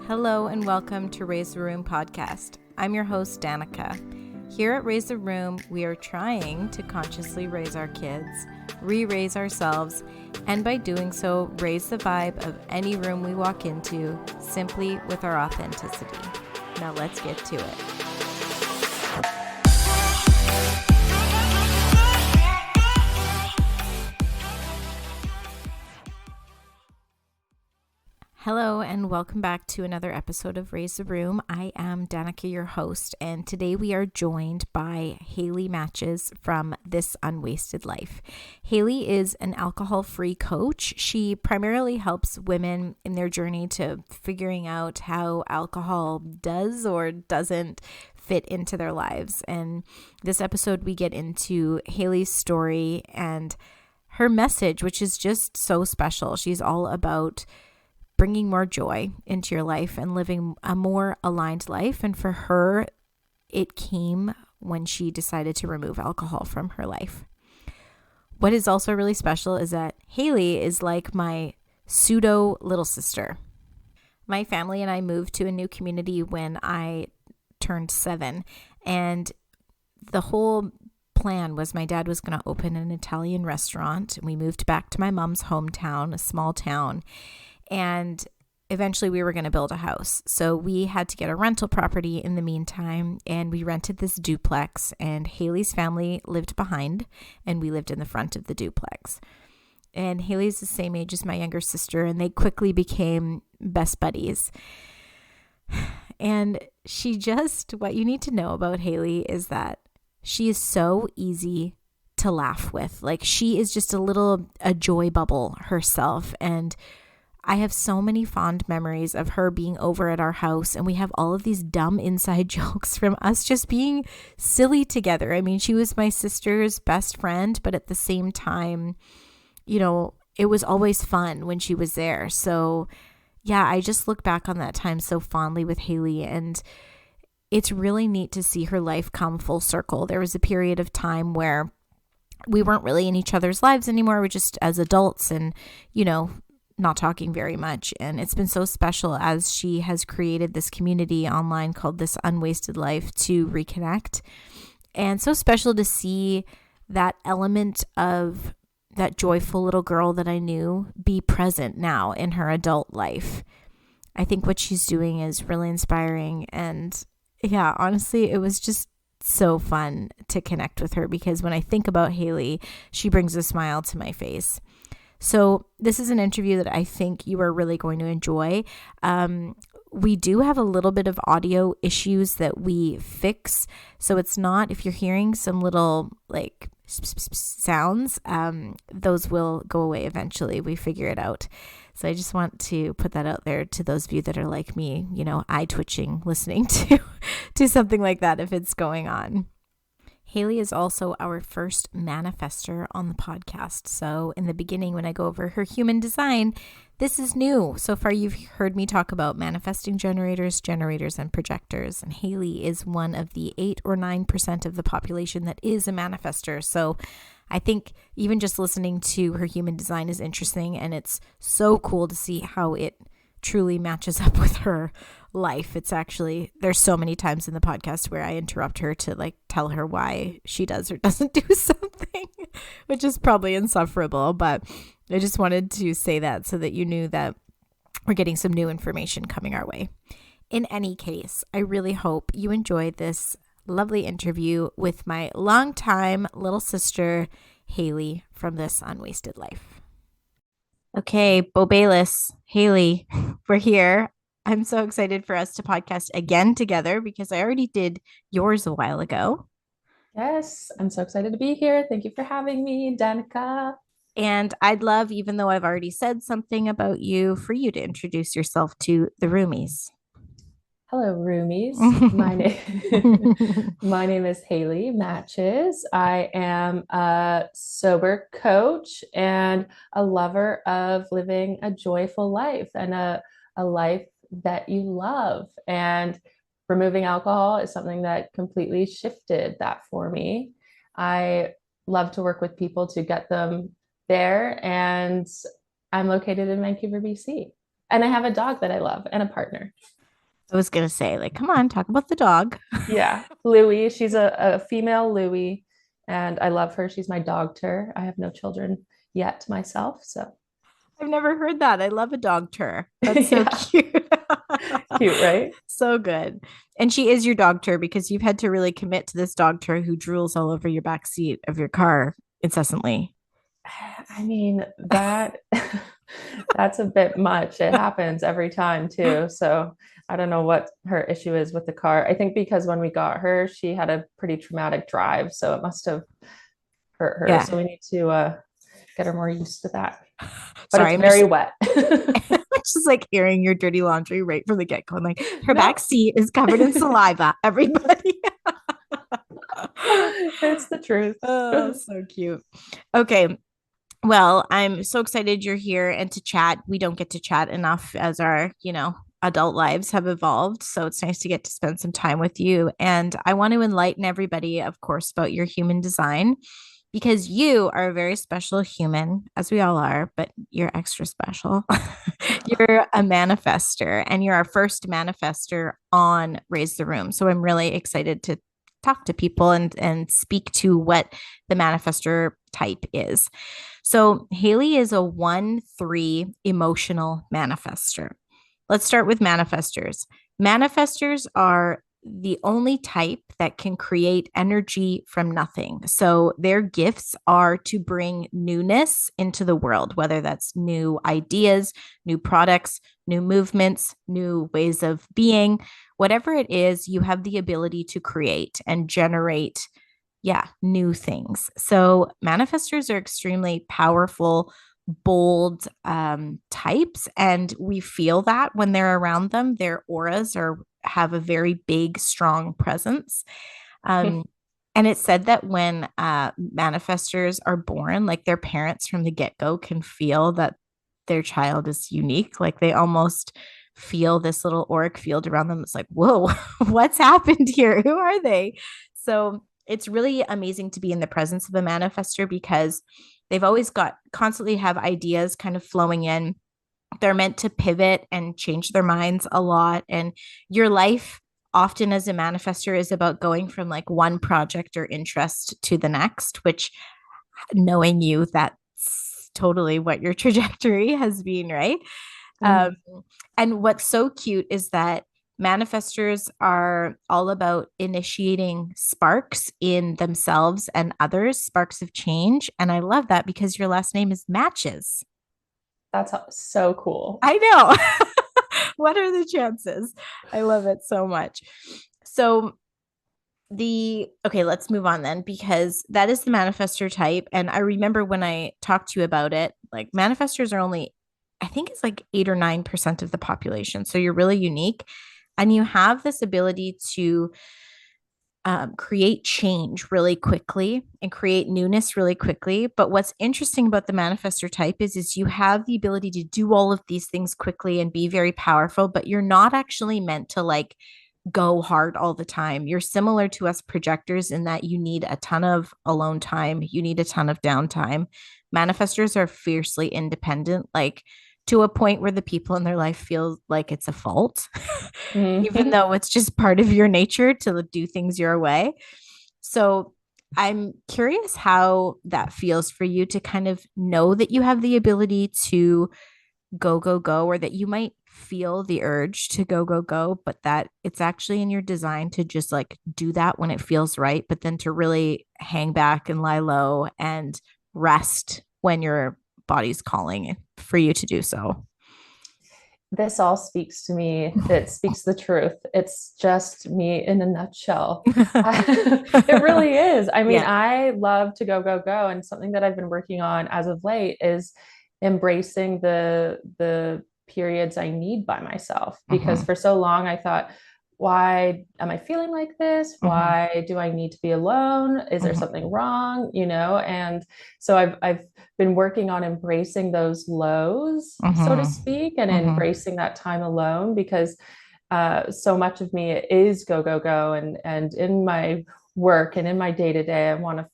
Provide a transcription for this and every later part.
Hello and welcome to Raise the Room podcast. I'm your host, Danica. Here at Raise the Room, we are trying to consciously raise our kids, re-raise ourselves, and by doing so, raise the vibe of any room we walk into simply with our authenticity. Now let's get to it. Hello and welcome back to another episode of Raise the Room. I am Danica, your host, and today we are joined by Hayley Matches from This Unwasted Life. Hayley is an alcohol-free coach. She primarily helps women in their journey to figuring out how alcohol does or doesn't fit into their lives. And this episode, we get into Hayley's story and her message, which is just so special. She's all about bringing more joy into your life and living a more aligned life. And for her, it came when she decided to remove alcohol from her life. What is also really special is that Hayley is like my pseudo little sister. My family and I moved to a new community when I turned 7. And the whole plan was my dad was going to open an Italian restaurant. And we moved back to my mom's hometown, a small town. And eventually we were going to build a house. So we had to get a rental property in the meantime, and we rented this duplex, and Hayley's family lived behind and we lived in the front of the duplex. And Hayley's the same age as my younger sister, and they quickly became best buddies. And what you need to know about Hayley is that she is so easy to laugh with. Like, she is just a joy bubble herself. And I have so many fond memories of her being over at our house, and we have all of these dumb inside jokes from us just being silly together. I mean, she was my sister's best friend, but at the same time, it was always fun when she was there. So yeah, I just look back on that time so fondly with Hayley, and it's really neat to see her life come full circle. There was a period of time where we weren't really in each other's lives anymore. We're just as adults and, not talking very much. And it's been so special as she has created this community online called This Unwasted Life to reconnect. And so special to see that element of that joyful little girl that I knew be present now in her adult life. I think what she's doing is really inspiring. And yeah, honestly, it was just so fun to connect with her because when I think about Hayley, she brings a smile to my face. So this is an interview that I think you are really going to enjoy. We do have a little bit of audio issues that we fix. So it's not, if you're hearing some little like sounds, those will go away eventually. We figure it out. So I just want to put that out there to those of you that are like me, eye twitching, listening to something like that if it's going on. Hayley is also our first manifestor on the podcast. So in the beginning, when I go over her human design, this is new. So far, you've heard me talk about manifesting generators, and projectors. And Hayley is one of the 8 or 9% of the population that is a manifestor. So I think even just listening to her human design is interesting. And it's so cool to see how it truly matches up with her life. It's actually, there's so many times in the podcast where I interrupt her to tell her why she does or doesn't do something, which is probably insufferable, but I just wanted to say that so that you knew that we're getting some new information coming our way. In any case, I really hope you enjoyed this lovely interview with my longtime little sister, Hayley, from This Unwasted Life. Okay, Bo Bayless, Hayley, we're here. I'm so excited for us to podcast again together because I already did yours a while ago. Yes, I'm so excited to be here. Thank you for having me, Danica. And I'd love, even though I've already said something about you, for you to introduce yourself to the roomies. Hello, roomies. My name is Hayley Matches. I am a sober coach and a lover of living a joyful life and a life that you love. And removing alcohol is something that completely shifted that for me. I love to work with people to get them there, and I'm located in Vancouver, BC. And I have a dog that I love and a partner. I was gonna say, like, come on, talk about the dog. Yeah, Louie. She's a female Louie, and I love her. She's my dogter. I have no children yet myself, so I've never heard that. I love a dog tour. That's so yeah, cute. cute, right? So good. And she is your dog tour because you've had to really commit to this dog tour who drools all over your back seat of your car incessantly. I mean, that that's a bit much. It happens every time too. So I don't know what her issue is with the car. I think because when we got her, she had a pretty traumatic drive, so it must have hurt her. Yeah. So we need to get her more used to that. But Sorry, it's I'm very just wet. just like airing your dirty laundry right from the get-go. I'm like, her back No, seat is covered in saliva, everybody. it's the truth. Oh, so cute. Okay. Well, I'm so excited you're here and to chat. We don't get to chat enough as our, adult lives have evolved. So it's nice to get to spend some time with you. And I want to enlighten everybody, of course, about your human design because you are a very special human, as we all are, but you're extra special. You're a manifester and you're our first manifester on Raise the Room. So I'm really excited to talk to people and speak to what the manifester type is. So Hayley is a 1-3 emotional manifester. Let's start with manifestors. Manifestors are the only type that can create energy from nothing. So their gifts are to bring newness into the world, whether that's new ideas, new products, new movements, new ways of being, whatever it is, you have the ability to create and generate, yeah, new things. So manifestors are extremely powerful, bold types, and we feel that when they're around them. Their auras are have a very big, strong presence. Um, and it's said that when manifestors are born, like their parents from the get go can feel that their child is unique. Like they almost feel this little auric field around them. It's like, whoa, what's happened here? Who are they? So it's really amazing to be in the presence of a manifestor because they've always got constantly have ideas kind of flowing in. They're meant to pivot and change their minds a lot. And your life, often as a manifestor, is about going from like one project or interest to the next, which knowing you, that's totally what your trajectory has been, right? Um, Mhm. and what's so cute is that manifestors are all about initiating sparks in themselves and others, sparks of change. And I love that because your last name is Matches. That's so cool. I know. What are the chances? I love it so much. So the okay, let's move on then because that is the manifestor type. And I remember when I talked to you about it, like manifestors are only, I think it's like 8 or 9% of the population. So you're really unique. And you have this ability to create change really quickly and create newness really quickly. But what's interesting about the manifestor type is you have the ability to do all of these things quickly and be very powerful, but you're not actually meant to like go hard all the time. You're similar to us projectors in that you need a ton of alone time, you need a ton of downtime. Manifestors are fiercely independent, like to a point where the people in their life feel like it's a fault, even Mhm. though it's just part of your nature to do things your way. So I'm curious how that feels for you to kind of know that you have the ability to go, go, go, or that you might feel the urge to go, go, go, but that it's actually in your design to just like do that when it feels right, but then to really hang back and lie low and rest when your body's calling for you to do so. This all speaks to me. It speaks the truth. It's just me in a nutshell. It really is. I mean, Yeah. I love to go, go, go. And something that I've been working on as of late is embracing the periods I need by myself. Because Mm-hmm. for so long I thought, why am I feeling like this? Mm-hmm. Why do I need to be alone? Is there Mm-hmm. something wrong? And so I've been working on embracing those lows, so to Mm-hmm. speak, and Mm-hmm. embracing that time alone because so much of me is go, go, go. And in my work and in my day to day, I want to,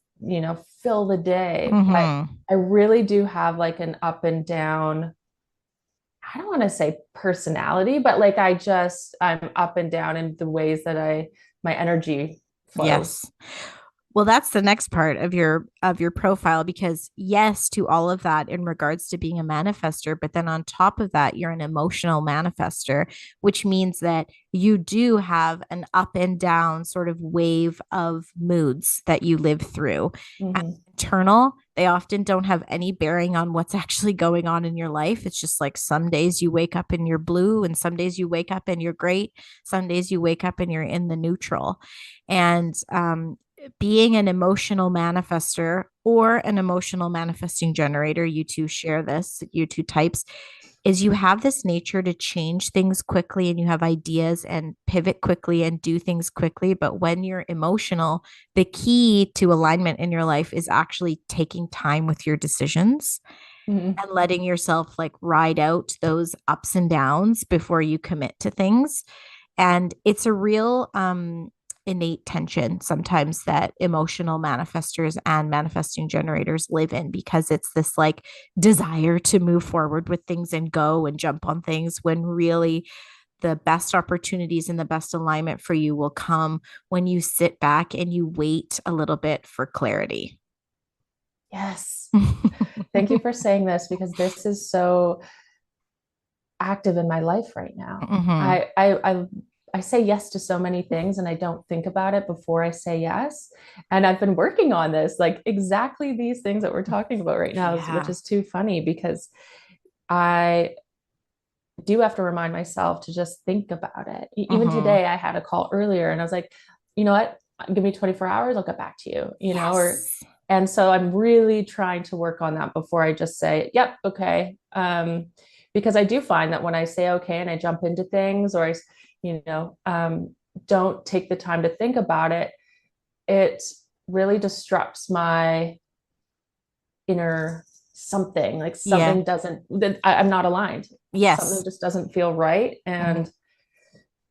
fill the day. But Mm-hmm. I really do have like an up and down I don't want to say personality, but like I'm up and down in the ways that my energy flows. Yes. Well, that's the next part of your profile, because yes to all of that in regards to being a manifester, but then on top of that, you're an emotional manifester, which means that you do have an up and down sort of wave of moods that you live through. And Hmm. internal, they often don't have any bearing on what's actually going on in your life. It's just like some days you wake up and you're blue, and some days you wake up and you're great. Some days you wake up and you're in the neutral. And being an emotional manifester or an emotional manifesting generator, you two share this, you two types, is you have this nature to change things quickly and you have ideas and pivot quickly and do things quickly. But when you're emotional, the key to alignment in your life is actually taking time with your decisions Hmm. and letting yourself like ride out those ups and downs before you commit to things. And it's a real innate tension sometimes that emotional manifestors and manifesting generators live in, because it's this like desire to move forward with things and go and jump on things, when really the best opportunities and the best alignment for you will come when you sit back and you wait a little bit for clarity. Yes. Thank you for saying this because this is so active in my life right now. Mm-hmm. I say yes to so many things and I don't think about it before I say yes. And I've been working on this, like exactly these things that we're talking about right now, which Yeah. is too funny because I do have to remind myself to just think about it. Even Mm-hmm. today, I had a call earlier and I was like, you know what? Give me 24 hours, I'll get back to you, or, Yes. and so I'm really trying to work on that before I just say, yep, okay. Because I do find that when I say okay and I jump into things or you know, don't take the time to think about it, it really disrupts my inner something, like Yeah. something doesn't, that I'm not aligned. Something Yes. just doesn't feel right. Mhm. And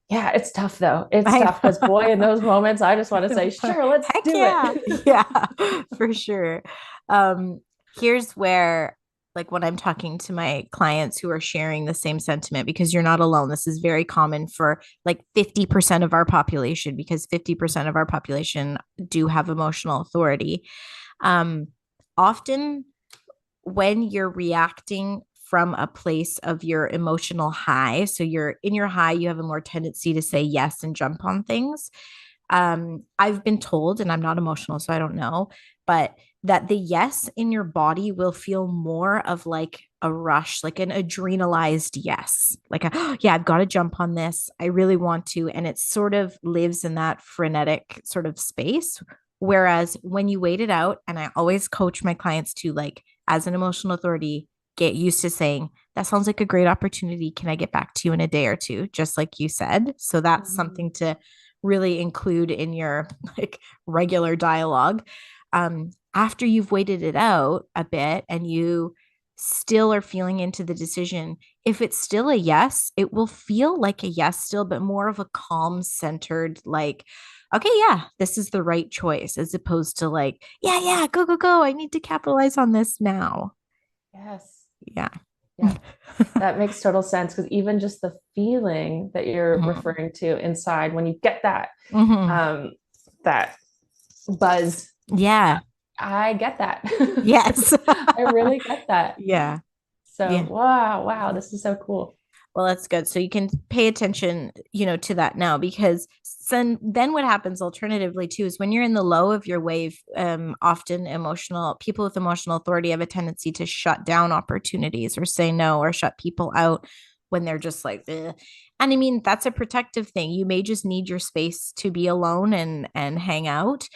yeah, it's tough though. It's I tough because boy, in those moments, I just want to say, sure, let's Heck do yeah. it. Yeah, for sure. Here's where, like, when I'm talking to my clients who are sharing the same sentiment, because you're not alone, this is very common for like 50% of our population, because 50% of our population do have emotional authority. Um, Often when you're reacting from a place of your emotional high, so you're in your high, you have a more tendency to say yes and jump on things. I've been told, and I'm not emotional, so I don't know, but that the yes in your body will feel more of like a rush, like an adrenalized yes, like a, oh, yeah, I've got to jump on this. I really want to. And it sort of lives in that frenetic sort of space. Whereas when you wait it out, and I always coach my clients to, like, as an emotional authority, get used to saying, that sounds like a great opportunity. Can I get back to you in a day or two? Just like you said. So that's Mhm. something to really include in your like regular dialogue. After you've waited it out a bit and you still are feeling into the decision, if it's still a yes, it will feel like a yes still, but more of a calm, centered, like, okay, yeah, this is the right choice, as opposed to like, yeah, yeah, go, go, go. I need to capitalize on this now. Yes. Yeah. Yeah. That makes total sense because even just the feeling that you're Mhm. referring to inside when you get Mhm. um, that buzz, Yeah. I get that. Yes. I really get that. Yeah. So Yeah. wow, wow, this is so cool. Well, that's good. So you can pay attention, to that now, because then what happens alternatively too is when you're in the low of your wave, often emotional people with emotional authority have a tendency to shut down opportunities or say no or shut people out when they're just like, ugh. And I mean, that's a protective thing. You may just need your space to be alone and hang out.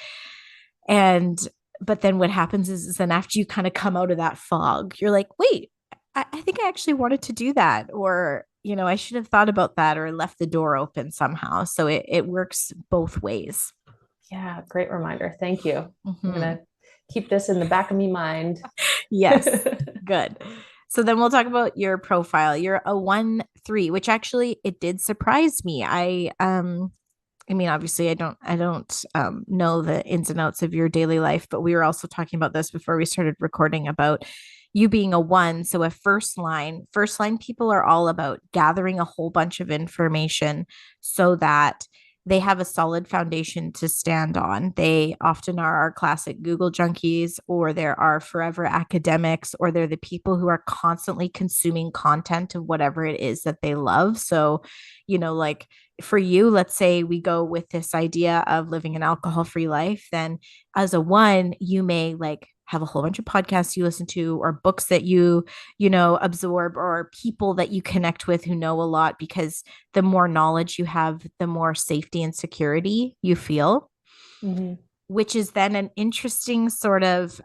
And but then what happens is then after you kind of come out of that fog, you're like, wait, I think I actually wanted to do that. Or, I should have thought about that or left the door open somehow. So it works both ways. Yeah, great reminder. Thank you. I'm Mm-hmm. gonna keep this in the back of my mind. Yes, good. So then we'll talk about your profile. You're a 1-3, which actually it did surprise me. I mean, obviously, I don't know the ins and outs of your daily life, but we were also talking about this before we started recording about you being a one. So a first line people are all about gathering a whole bunch of information so that they have a solid foundation to stand on. They often are our classic Google junkies, or there are forever academics, or they're the people who are constantly consuming content of whatever it is that they love. So, like for you, let's say we go with this idea of living an alcohol free life, then as a one, you may like have a whole bunch of podcasts you listen to or books that absorb, or people that you connect with who know a lot, because the more knowledge you have, the more safety and security you feel, Mhm. which is then an interesting sort of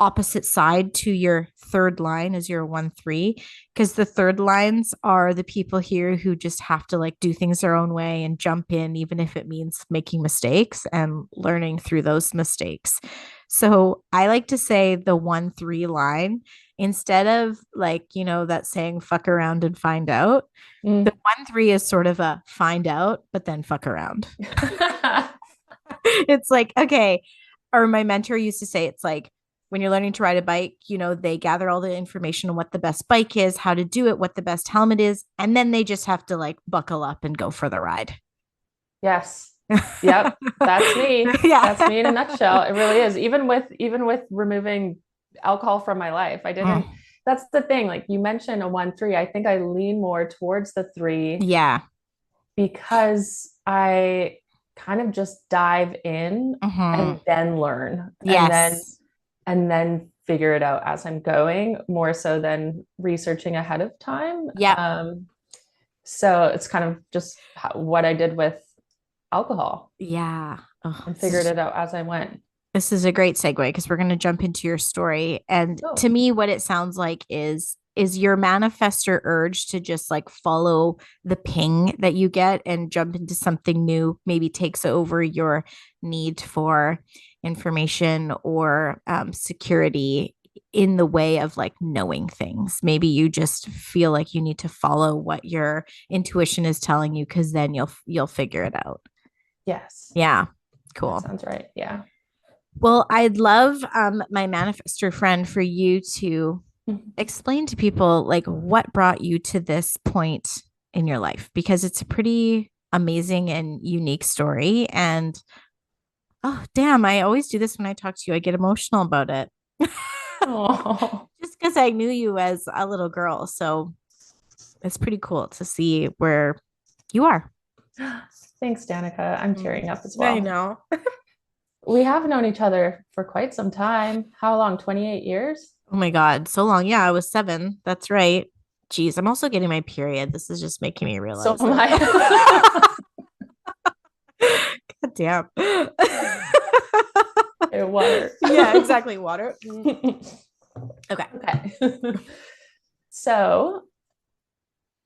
opposite side to your third line as your 1-3, because the third lines are the people here who just have to like do things their own way and jump in even if it means making mistakes and learning through those mistakes. So I like to say the 1-3 line, instead of like, that saying fuck around and find out, the Mm. 1-3 is sort of a find out but then fuck around. It's like, okay, or my mentor used to say, it's like when you're learning to ride a bike, they gather all the information on what the best bike is, how to do it, what the best helmet is, and then they just have to like buckle up and go for the ride. Yes. Yep. That's me. That's Yeah. me in a nutshell. It really is. Even with removing alcohol from my life, I didn't. Mm. That's the thing. Like you mentioned a 1-3. I think I lean more towards the three Yeah. because I kind of just dive in Mm-hmm. and then learn Yes. and then figure it out as I'm going, more so than researching ahead of time. Yep. So it's kind of just what I did with alcohol Yeah. Oh, and this figured is it out as I went. this is a great segue because we're going to jump into your story. And to Oh, me, what it sounds like is your manifestor urge to just like follow the ping that you get and jump into something new maybe takes over your need for information or security in the way of like knowing things. Maybe you just feel like you need to follow what your intuition is telling you, because then you'll figure it out. yes. Yeah. That Cool. sounds right. Yeah. Well, I'd love my manifestor friend for you to explain to people like what brought you to this point in your life, because it's a pretty amazing and unique story. And oh, damn, I always do this when I talk to you. I get emotional about it. Oh, Just because I knew you as a little girl. So it's pretty cool to see where you are. thanks, Danica. I'm Mm. tearing up as I well. know. We have known each other for quite some time. How long? 28 years? Oh my God, so long. Yeah, I was 7. That's right. Geez, I'm also getting my period. This is just making me So realize am it. I. God damn. Water. Yeah, exactly. Water. Okay. Okay. So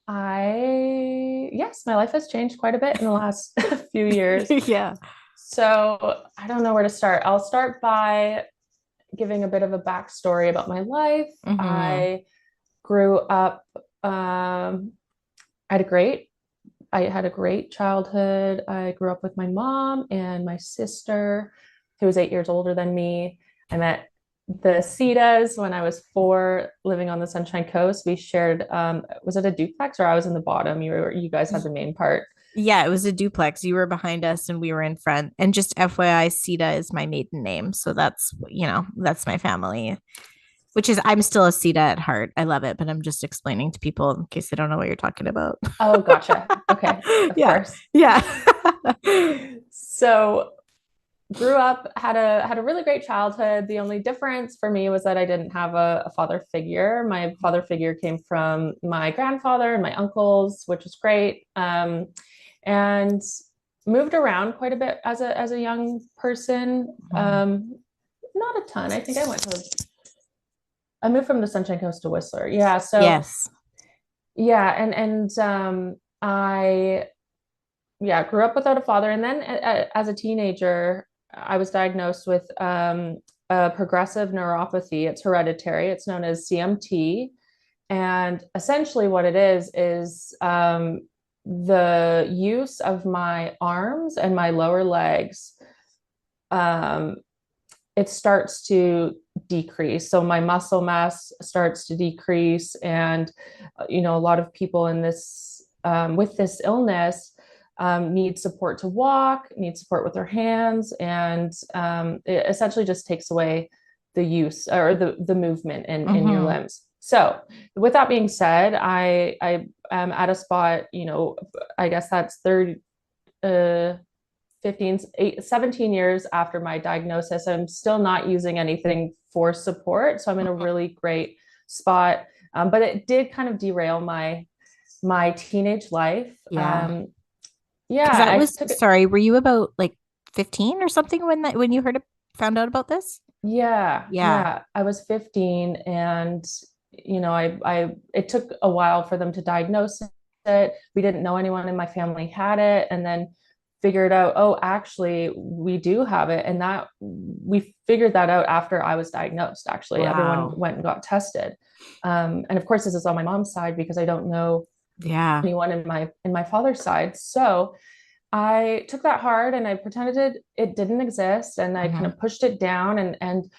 yes, my life has changed quite a bit in the last few years. Yeah. So I don't know where to start. I'll start by giving a bit of a backstory about my life. Mm-hmm. I grew up, I had a great, I had a great childhood. I grew up with my mom and my sister, who was 8 years older than me. I met the Cetas when I was 4, living on the Sunshine Coast. We shared, was it a duplex or I was in the bottom? You guys had the main part. Yeah, it was a duplex. You were behind us and we were in front. And just FYI, Sita is my maiden name. So that's my family, which is, I'm still a Sita at heart. I love it, but I'm just explaining to people in case they don't know what you're talking about. Oh, gotcha. Okay, of Yeah. course. Yeah. So grew up, had a really great childhood. The only difference for me was that I didn't have a father figure. My father figure came from my grandfather and my uncles, which was great. And moved around quite a bit as a young person. Not a ton. I think I moved from the Sunshine Coast to Whistler. Yeah. So Yes. yeah, and I yeah, grew up without a father. And then as a teenager, I was diagnosed with a progressive neuropathy. It's hereditary. It's known as CMT. And essentially, what it is the use of my arms and my lower legs, um, it starts to decrease. So my muscle mass starts to decrease. And, a lot of people in this, with this illness, need support to walk, need support with their hands. And it essentially just takes away the use or the movement in your Mm-hmm. limbs. So with that being said, I am at a spot, I guess that's 30, 15, 17 years after my diagnosis. I'm still not using anything for support. So I'm in a really great spot. But it did kind of derail my teenage life. Yeah. Yeah, Because that I was, took it. sorry, were you about like 15 or something when you found out about this? Yeah, Yeah. yeah. I was 15, and it took a while for them to diagnose it. We didn't know anyone in my family had it, and then figured out, oh, actually, we do have it. And that we figured that out after I was diagnosed. Actually, everyone Wow. went and got tested. And of course, this is on my mom's side because I don't know Yeah. anyone in my father's side. So I took that hard and I pretended it didn't exist, and I kind Hmm. of pushed it down, and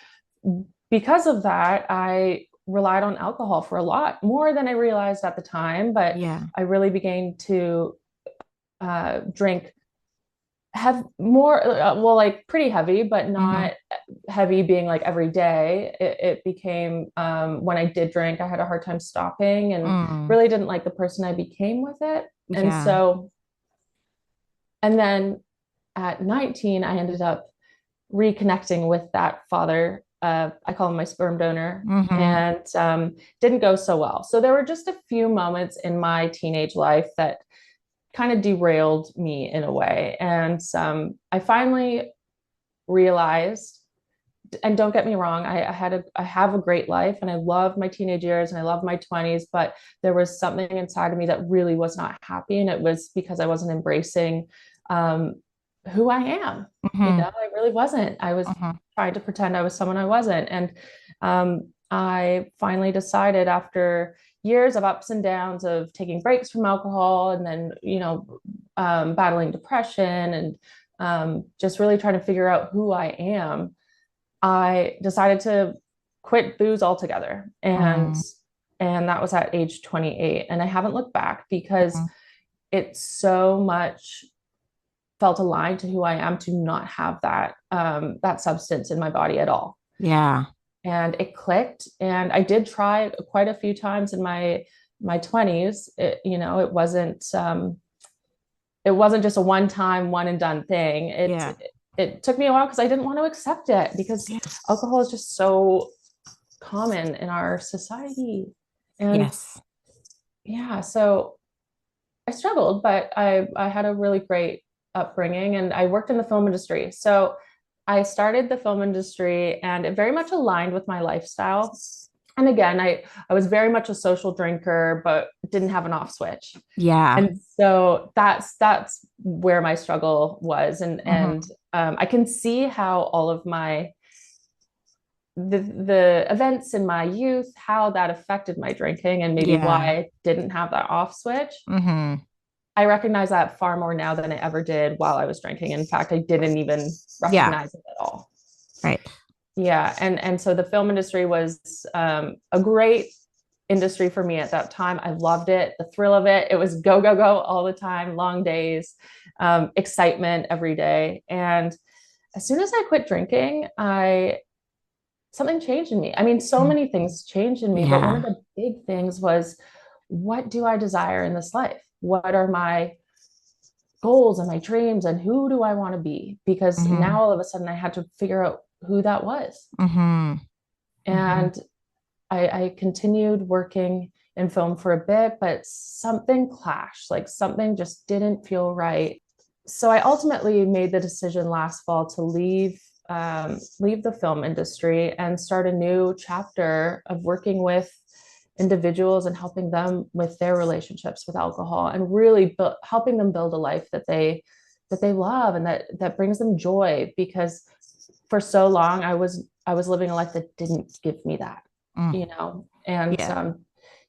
because of that, I relied on alcohol for a lot more than I realized at the time. But Yeah. I really began to drink have more, well, like pretty heavy, but Hmm. not heavy being like every day. It became, when I did drink, I had a hard time stopping, and Mm. really didn't like the person I became with it. And Yeah. so, and then at 19, I ended up reconnecting with that father. I call him my sperm donor, Hmm. and didn't go so well. So there were just a few moments in my teenage life that kind of derailed me in a way. And I finally realized, and don't get me wrong, I have a great life, and I love my teenage years and I love my 20s, but there was something inside of me that really was not happy. And it was because I wasn't embracing um, who I am. Hmm. I really wasn't. I was Hmm. trying to pretend I was someone I wasn't. And I finally decided, after years of ups and downs of taking breaks from alcohol, and then, battling depression, and just really trying to figure out who I am, I decided to quit booze altogether. And Mm. that was at age 28. And I haven't looked back because Hmm. it so much felt aligned to who I am to not have that substance in my body at all. Yeah. And it clicked. And I did try quite a few times in my 20s. It wasn't just a one time, one and done thing. Yeah. It took me a while because I didn't want to accept it, because Yeah. alcohol is just so common in our society. And Yes. yeah, so I struggled, but I had a really great upbringing, and I worked in the film industry. So I started the film industry, and it very much aligned with my lifestyle. And again, I was very much a social drinker, but didn't have an off switch. Yeah. And so that's where my struggle was. And Hmm. I can see how all of the events in my youth, how that affected my drinking, and maybe why Yeah. I didn't have that off switch. Hmm. I recognize that far more now than I ever did while I was drinking. In fact, I didn't even Yeah. recognize it at all. Right. Yeah, and so the film industry was a great industry for me at that time. I loved it, the thrill of it. It was go go go all the time, long days, excitement every day. And as soon as I quit drinking, I something changed in me. I mean, so Mm. many things changed in me, but one of Yeah. the big things was, what do I desire in this life? What are my goals and my dreams, and who do I want to be? Because Hmm. now all of a sudden I had to figure out who that was. Hmm. Hmm. And I continued working in film for a bit, but something clashed, like something just didn't feel right. So I ultimately made the decision last fall to leave the film industry and start a new chapter of working with individuals and helping them with their relationships with alcohol, and really helping them build a life that they love, and that brings them joy. Because for so long I was living a life that didn't give me that, Mm. and Yeah.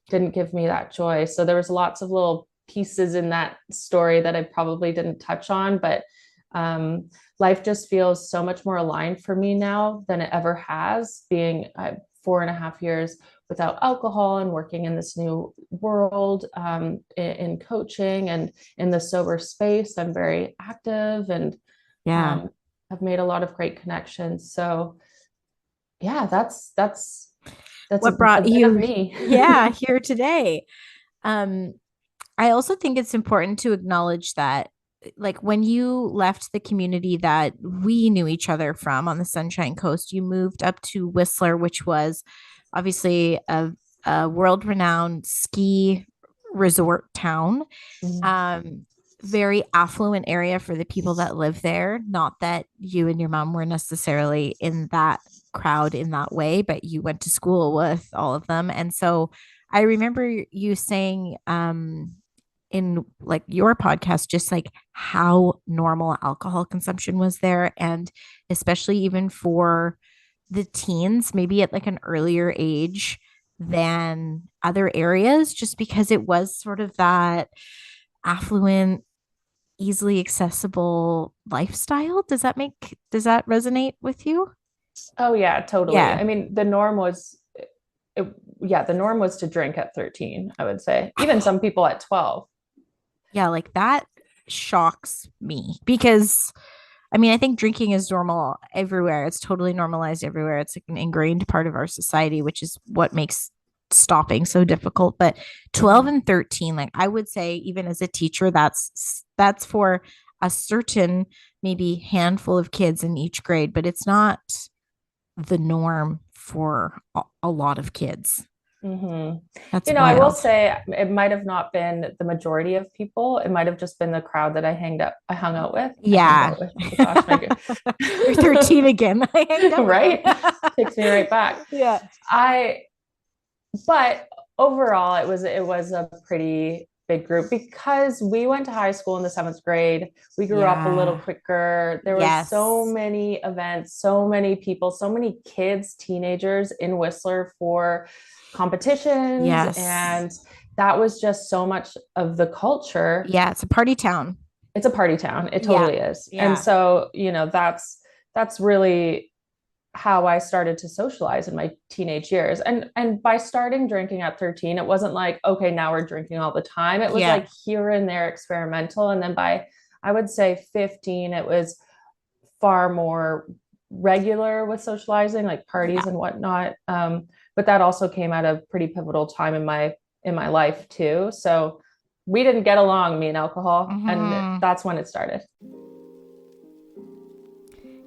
didn't give me that joy. So there was lots of little pieces in that story that I probably didn't touch on, but life just feels so much more aligned for me now than it ever has, being 4.5 years without alcohol and working in this new world, in coaching and in the sober space. I'm very active and I've made a lot of great connections. So yeah, that's what brought you here today. I also think it's important to acknowledge that, like, when you left the community that we knew each other from on the Sunshine Coast, you moved up to Whistler, which was obviously a world-renowned ski resort town. Very affluent area for the people that live there. Not that you and your mom were necessarily in that crowd in that way, but you went to school with all of them. And so I remember you saying in like your podcast, just like how normal alcohol consumption was there. And especially even for the teens, maybe at like an earlier age than other areas, just because it was sort of that affluent, easily accessible lifestyle. Does that resonate with you? Oh yeah, totally. Yeah. I mean, the norm was to drink at 13, I would say. Even some people at 12. Yeah, like that shocks me because I mean, I think drinking is normal everywhere. It's totally normalized everywhere. It's like an ingrained part of our society, which is what makes stopping so difficult. But 12 and 13, like I would say, even as a teacher, that's for a certain maybe handful of kids in each grade, but it's not the norm for a lot of kids. That's wild. I will say it might have not been the majority of people. It might have just been the crowd that I hung out with. Yeah. Gosh, you're 13 again. I hanged out right? Takes me right back. Yeah. But overall, it was a pretty big group because we went to high school in the 7th grade. We grew up a little quicker. There were so many events, so many people, so many kids, teenagers in Whistler for competitions. And that was just so much of the culture. Yeah, it's a party town. It's a party town. It totally is. Yeah. And so, that's really how I started to socialize in my teenage years. And by starting drinking at 13, it wasn't like, okay, now we're drinking all the time. It was like here and there experimental. And then by, I would say 15, it was far more regular with socializing, like parties and whatnot. But that also came at a pretty pivotal time in my life too. So we didn't get along, me and alcohol. And that's when it started.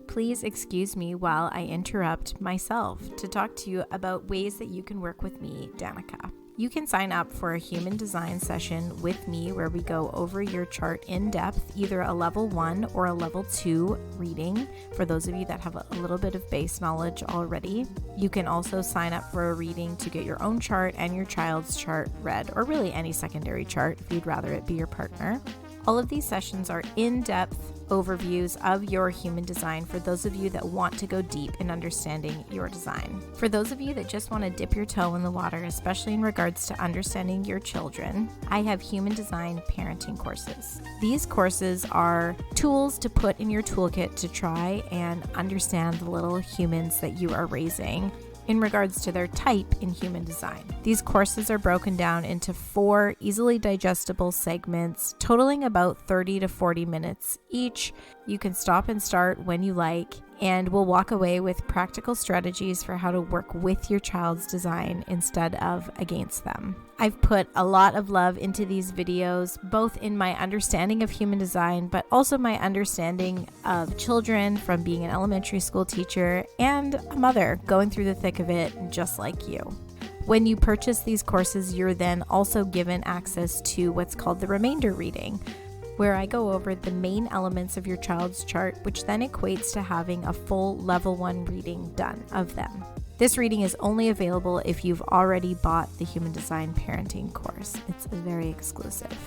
Please excuse me while I interrupt myself to talk to you about ways that you can work with me, Danica. You can sign up for a human design session with me where we go over your chart in depth, either a level 1 or a level 2 reading for those of you that have a little bit of base knowledge already. You can also sign up for a reading to get your own chart and your child's chart read, or really any secondary chart if you'd rather it be your partner. All of these sessions are in-depth overviews of your human design for those of you that want to go deep in understanding your design. For those of you that just want to dip your toe in the water, especially in regards to understanding your children, I have human design parenting courses. These courses are tools to put in your toolkit to try and understand the little humans that you are raising in regards to their type in human design. These courses are broken down into 4 easily digestible segments, totaling about 30 to 40 minutes each. You can stop and start when you like, and we'll walk away with practical strategies for how to work with your child's design instead of against them. I've put a lot of love into these videos, both in my understanding of human design, but also my understanding of children from being an elementary school teacher and a mother going through the thick of it, just like you. When you purchase these courses, you're then also given access to what's called the remainder reading, where I go over the main elements of your child's chart, which then equates to having a full level 1 reading done of them. This reading is only available if you've already bought the Human Design Parenting course. It's very exclusive.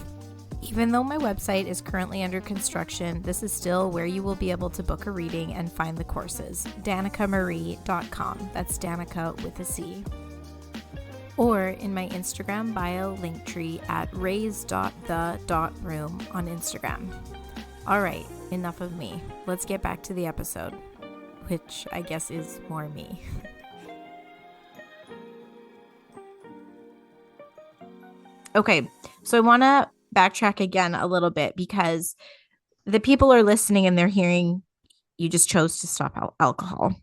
Even though my website is currently under construction, this is still where you will be able to book a reading and find the courses. DanicaMarie.com. That's Danica with a C. or in my Instagram bio link tree at raise.the.room on Instagram. All right, enough of me. Let's get back to the episode, which I guess is more me. Okay, so I want to backtrack again a little bit because the people are listening and they're hearing you just chose to stop alcohol,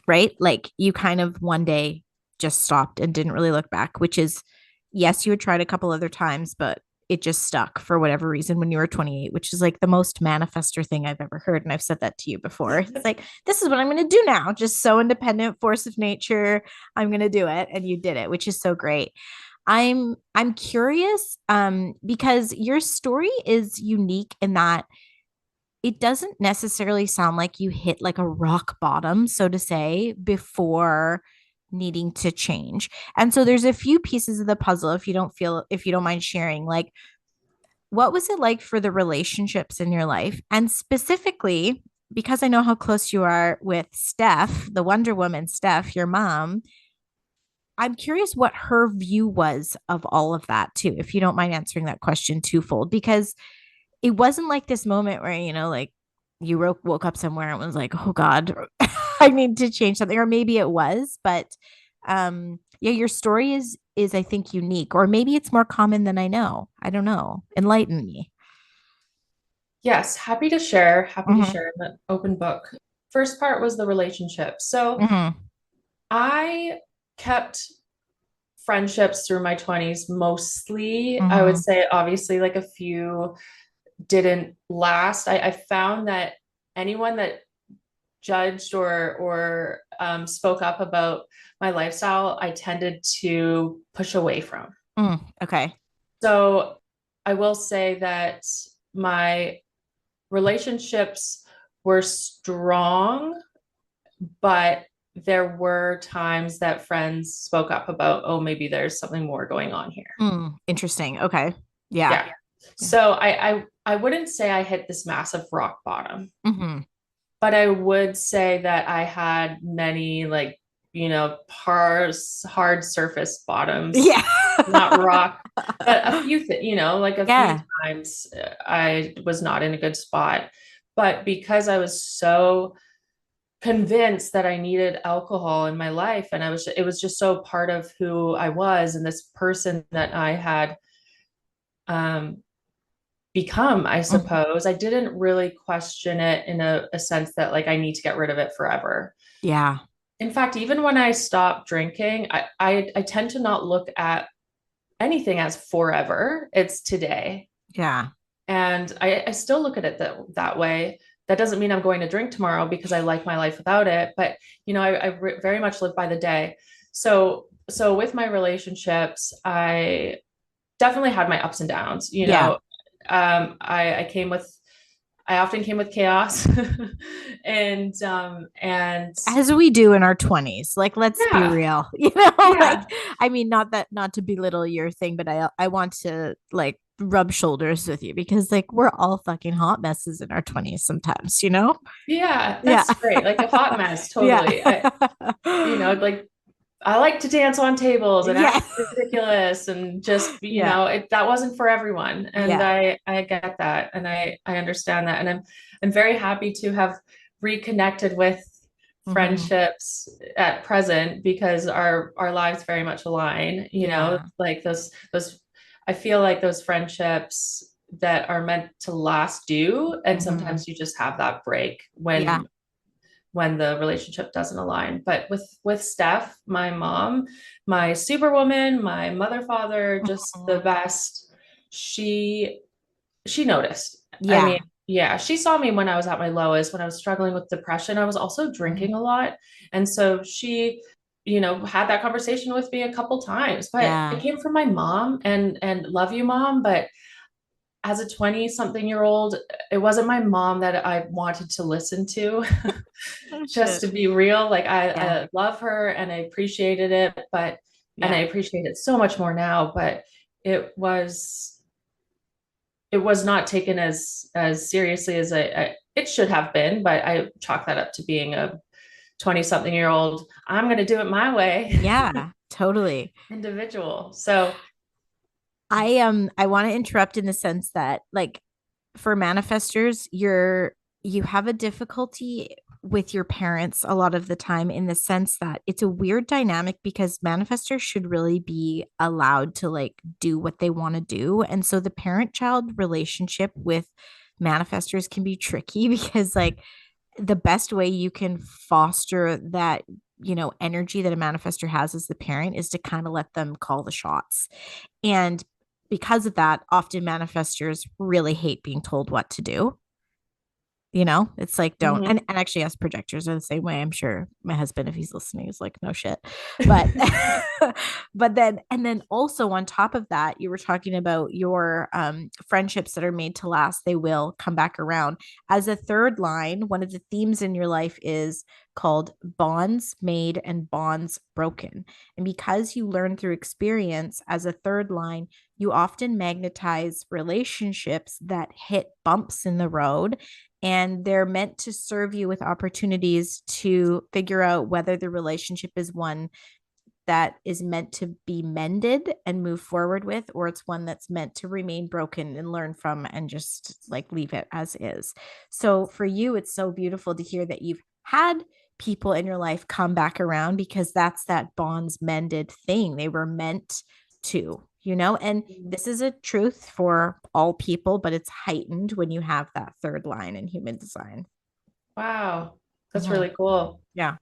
right? Like you kind of one day just stopped and didn't really look back, which is, yes, you had tried a couple other times, but it just stuck for whatever reason when you were 28, which is like the most manifestor thing I've ever heard. And I've said that to you before. It's like, this is what I'm going to do now. Just so independent, force of nature. I'm going to do it. And you did it, which is so great. I'm curious because your story is unique in that it doesn't necessarily sound like you hit like a rock bottom, so to say, before needing to change. And so there's a few pieces of the puzzle if you don't mind sharing, like what was it like for the relationships in your life? And specifically, because I know how close you are with Steph, the Wonder Woman Steph, your mom, I'm curious what her view was of all of that too, if you don't mind answering that question twofold, because it wasn't like this moment where, like you woke up somewhere and was like, oh God, I need to change something. Or maybe it was, but yeah, your story is I think unique, or maybe it's more common than I know. I don't know. Enlighten me. Yes, happy to share. Happy to Mm-hmm. share an open book. First part was the relationship. So Mm-hmm. I kept friendships through my 20s mostly. I would Mm-hmm. say, obviously, like a few didn't last. I found that anyone that judged or spoke up about my lifestyle, I tended to push away from. Okay. So I will say that my relationships were strong, but there were times that friends spoke up about, oh, maybe there's something more going on here. Interesting. Okay. Yeah. Yeah. Yeah. So I wouldn't say I hit this massive rock bottom, Mm-hmm. but I would say that I had many like, hard surface bottoms, Yeah. not rock, but a few like a few Yeah. times I was not in a good spot. But because I was so convinced that I needed alcohol in my life, and it was just so part of who I was and this person that I had um become, I Mhm. suppose. I didn't really question it in a sense that like I need to get rid of it forever. Yeah. In fact, even when I stopped drinking, I tend to not look at anything as forever. It's today. Yeah. And I still look at it that way. That doesn't mean I'm going to drink tomorrow because I like my life without it. But, I very much live by the day. So with my relationships, I definitely had my ups and downs. Yeah. I often came with chaos, and As we do in our 20s. Like, let's be yeah, real. Like, yeah, I mean, not to belittle your thing, but I want to like rub shoulders with you because like we're all fucking hot messes in our 20s sometimes. yeah. Yeah. That's great. Like a hot mess, Yeah. totally. Like I like to dance on tables and Yeah. act ridiculous and just, Yeah. that wasn't for everyone. And Yeah. I get that. And I understand that. And I'm very happy to have reconnected with Hmm. friendships at present because our lives very much align, Yeah. like those, I feel like those friendships that are meant to last do. And Hmm. sometimes you just have that break Yeah. when the relationship doesn't align. But with Steph, my mom, my superwoman, my mother, father, just the Mhm. best. She noticed. I Yeah. mean, yeah, she saw me when I was at my lowest, when I was struggling with depression. I was also Mhm. drinking a lot. And so she, had that conversation with me a couple times. But it Yeah. came from my mom, and love you, mom, but as a 20 something year old, it wasn't my mom that I wanted to listen to. Oh Just shit. to be real, like Yeah. I love her and I appreciated it, and I Yeah. appreciate it so much more now, but it was it was not taken as seriously as it should have been, but I chalk that up to being a 20 something year old. I'm going to do it my way. Yeah. Totally. individual. So, I want to interrupt in the sense that like for manifestors, you have a difficulty with your parents a lot of the time in the sense that it's a weird dynamic because manifestors should really be allowed to like do what they want to do. And so the parent-child relationship with manifestors can be tricky because like the best way you can foster that energy that a manifestor has as the parent is to kind of let them call the shots. And because of that, often manifestors really hate being told what to do. It's like don't, mhm. and actually us projectors are the same way. I'm sure my husband, if he's listening, is like no shit. But but then also on top of that, you were talking about your friendships that are made to last. They will come back around. As a third line, one of the themes in your life is called bonds made and bonds broken. And because you learn through experience as a third line, you often magnetize relationships that hit bumps in the road, and they're meant to serve you with opportunities to figure out whether the relationship is one that is meant to be mended and move forward with, or it's one that's meant to remain broken and learn from and just like leave it as is. So for you, it's so beautiful to hear that you've had people in your life come back around because that's that bonds mended thing. They were meant to. And this is a truth for all people, but it's heightened when you have that third line in human design. Wow, that's Mhm. really cool. Yeah.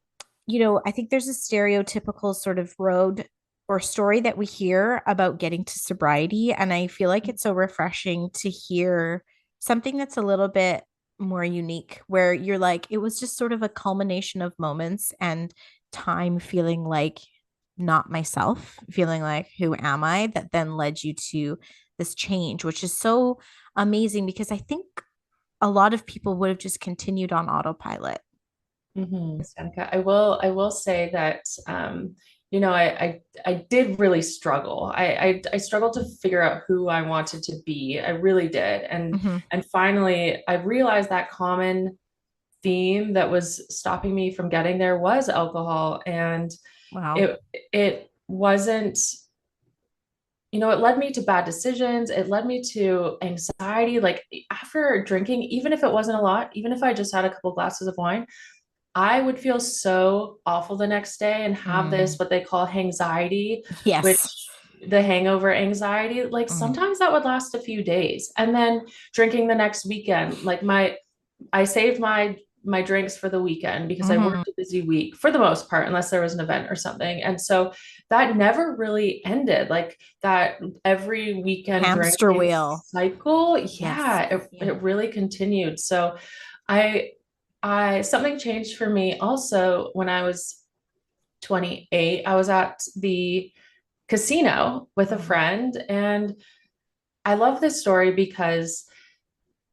I think there's a stereotypical sort of road or story that we hear about getting to sobriety. And I feel like it's so refreshing to hear something that's a little bit more unique, where you're like, it was just sort of a culmination of moments and time feeling like not myself, feeling like, who am I? That then led you to this change, which is so amazing because I think a lot of people would have just continued on autopilot. Seneca. I will say that I did really struggle. I struggled to figure out who I wanted to be. I really did. And Mm-hmm. and finally I realized that common theme that was stopping me from getting there was alcohol. And Wow. it wasn't, it led me to bad decisions. It led me to anxiety. Like after drinking, even if it wasn't a lot, even if I just had a couple glasses of wine, I would feel so awful the next day and have this Mm. what they call hangxiety, Yes. which the hangover anxiety, like Mm. sometimes that would last a few days. And then drinking the next weekend, like I saved my drinks for the weekend because I Mm-hmm. worked a busy week for the most part, unless there was an event or something. And so that never really ended. Like that every weekend Hamster drinking wheel. cycle, Yes. yeah, Yeah. it really continued. So I something changed for me also when I was 28. I was at the casino with a Mm. friend, and I love this story because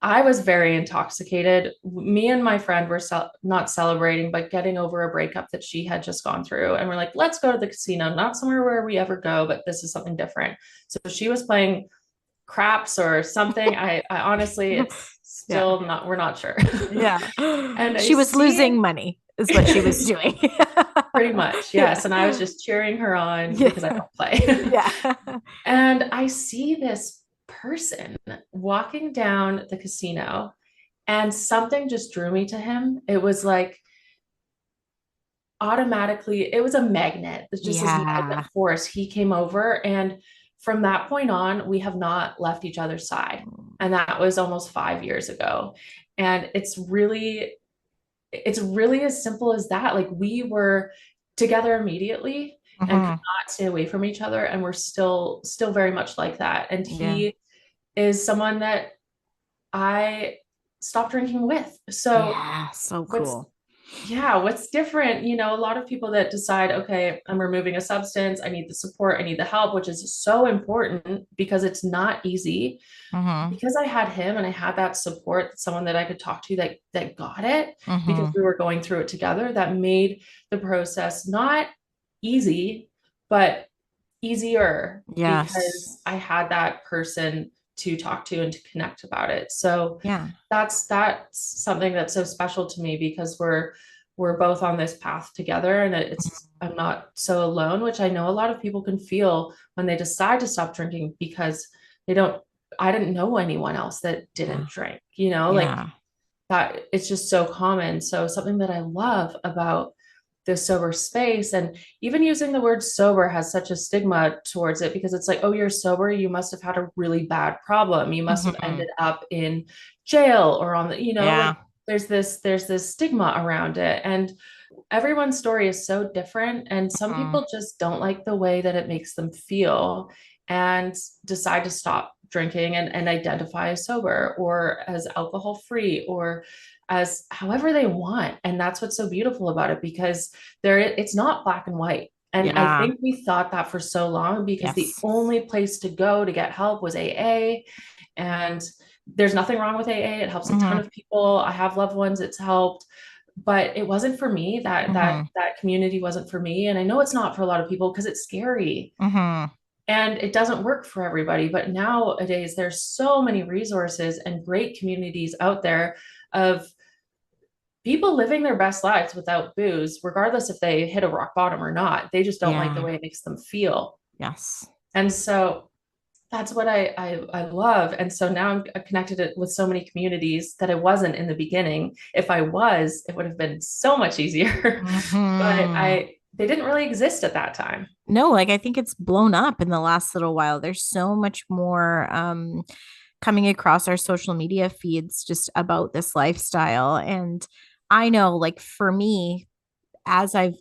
I was very intoxicated. Me and my friend were not celebrating, but getting over a breakup that she had just gone through. And we're like, let's go to the casino, not somewhere where we ever go, but this is something different. So she was playing craps or something. I honestly, it's Yeah. still not, we're not sure. Yeah. And I She was see losing money, is what she was doing. pretty much, Yeah. yes. And I was just cheering her on because I Yeah. don't play. Yeah. And I see this person walking down the casino, and something just drew me to him. It was like automatically, it was a magnet. It's just this magnet Yeah. force. He came over, and from that point on, we have not left each other's side. And that was almost 5 years ago. And it's really as simple as that. Like we were together immediately and could Mhm. not stay away from each other, and we're still very much like that. And Yeah. he is someone that I stopped drinking with. So Yeah. So what's cool. yeah, what's different, a lot of people that decide, okay, I'm removing a substance, I need the support, I need the help, which is so important because it's not easy. Mhm. Because I had him and I had that support, someone that I could talk to that got it because Mhm. we were going through it together, that made the process not easy, but easier Yes. because I had that person to talk to and to connect about it. So Yeah. that's something that's so special to me because we're both on this path together, and I'm not so alone, which I know a lot of people can feel when they decide to stop drinking because they don't I didn't know anyone else that Yeah. didn't drink, you know, like Yeah. that it's just so common. So something that I love about the sober space, and even using the word sober has such a stigma towards it because it's like, oh, you're sober, you must have had a really bad problem, you must have Hmm. ended up in jail or on the, like Yeah. there's this stigma around it, and everyone's story is so different, and some Hmm. people just don't like the way that it makes them feel and decide to stop drinking and identify as sober or as alcohol free or as however they want. And that's what's so beautiful about it, because it's not black and white. And I Yeah. think we thought that for so long because the Yes. only place to go to get help was AA. And there's nothing wrong with AA. It helps a ton Hmm. of people. I have loved ones it's helped, but it wasn't for me. That Hmm. that that community wasn't for me. And I know it's not for a lot of people because it's scary Hmm. and it doesn't work for everybody. But nowadays there's so many resources and great communities out there of people living their best lives without booze, regardless if they hit a rock bottom or not. They just don't like the Yeah. way it makes them feel. Yes. And so that's what I love. And so now I'm connected with so many communities that I wasn't in the beginning. If I was, it would have been so much easier. But Hmm. they didn't really exist at that time. No, like I think it's blown up in the last little while. There's so much more coming across our social media feeds just about this lifestyle. And I know, like for me, as I've